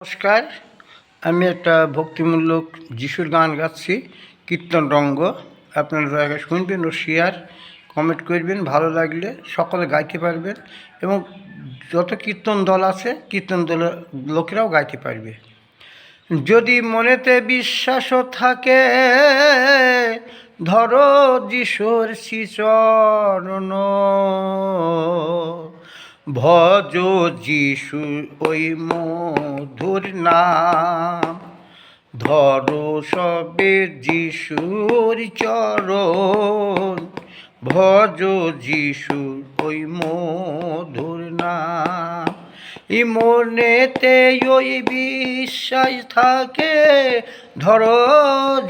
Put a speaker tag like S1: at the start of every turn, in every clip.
S1: নমস্কার, আমি একটা ভক্তিমূলক যিশুর গান গাচ্ছি, কীর্তন রঙ্গ। আপনারা দয়া করে শুনবেন ও শেয়ার কমেন্ট করবেন। ভালো লাগলে সকলে গাইতে পারবেন এবং যত কীর্তন দল আছে কীর্তন দলের লোকেরাও গাইতে পারবে। যদি মনেতে বিশ্বাসও থাকে, ধরো যিশুর শ্রীচরণ, ভজ যিশু ওই মধুর নাম, ধরো সবে যিশুর চরণ, ভজ যিশু ওই মধুর নাম। মনেতে ওই বিশ্বাস থাকে, ধরো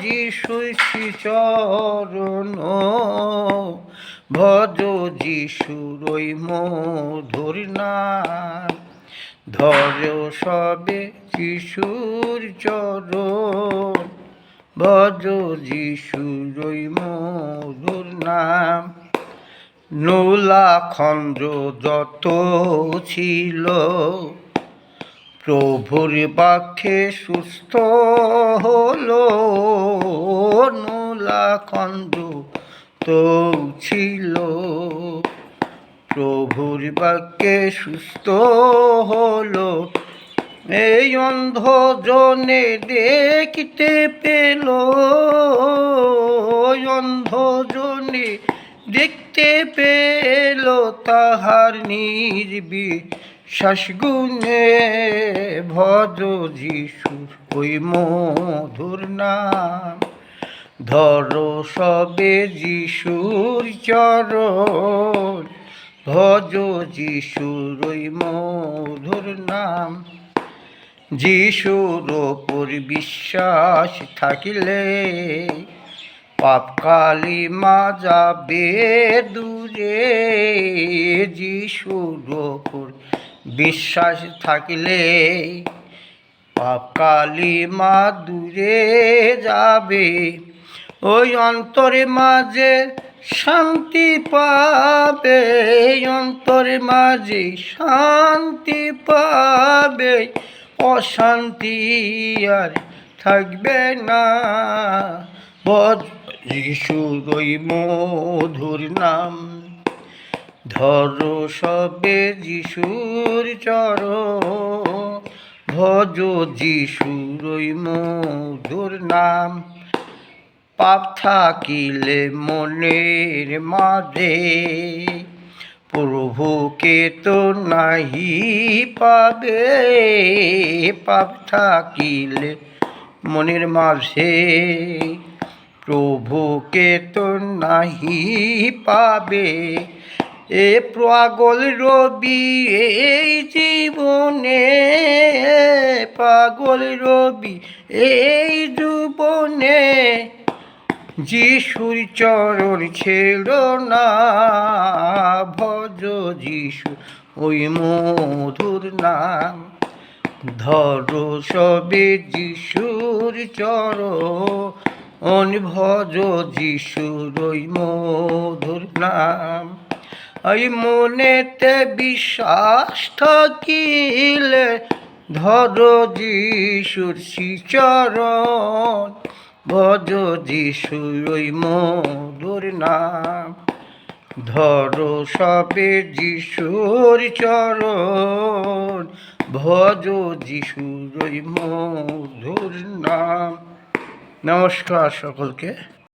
S1: যিশুর শ্রীচরণ, ভজ যিশুর ওই মধুর নাম, ধরো সবে যিশুর চরণ, ভজ যিশুর ওই মধুর নাম। নোলাখন্ড যত ছিল, প্রভুর বাক্যে সুস্থ হলো। নোলাখন্ড তো ছিল, প্রভুর বাক্যে সুস্থ হলো। এই অন্ধজনে দেখতে পেল, অন্ধজনে দেখতে পেল তাহার নির্বিশ্বাস গুণে, ভজ যিশুর ওই মধুর নাম, ধরো সবে যিশুর চরণ, ভজ যিশুর ওই মধুর নাম। যিশুর ওপর বিশ্বাস থাকিলে, পাপ কালিমা যাবে দূরে। যিশুর ওপর বিশ্বাস থাকিলে, পাপ কালিমা দূরে যাবে। ওই অন্তরে মাঝে শান্তি পাবে, অন্তরে মাঝে শান্তি পাবে, অশান্তি আর থাকবে না। ভজ যিশুর ওই মধুর নাম, ধরো সবে যিশুর চরণ, ভজ যিশুর ওই মধুর নাম। পাপ থাকিলে মনের মাঝে, প্রভুকে তো নাহি পাবে। পাপ থাকিলে মনের মাঝে, প্রভুকে তো নাহি পাবে। এ পাগল রবি এই জীবনে, পাগল রবি এই জীবনে, যিশুর চরণ ছেড়ো না, ভজ যিশু ওই মধুর নাম, ধরো সবে যিশুর চরণ, ভজ যিশুর ওই মধুর নাম। এই মনেতে বিশ্বাস থাকিলে, ধরো যিশুর শ্রীচরণ, ভজ যিশুর ওই মধুর নাম, ধরো সবে যিশুর চরণ, ভজ যিশুর ওই মধুর নাম। নমস্কার সকলকে।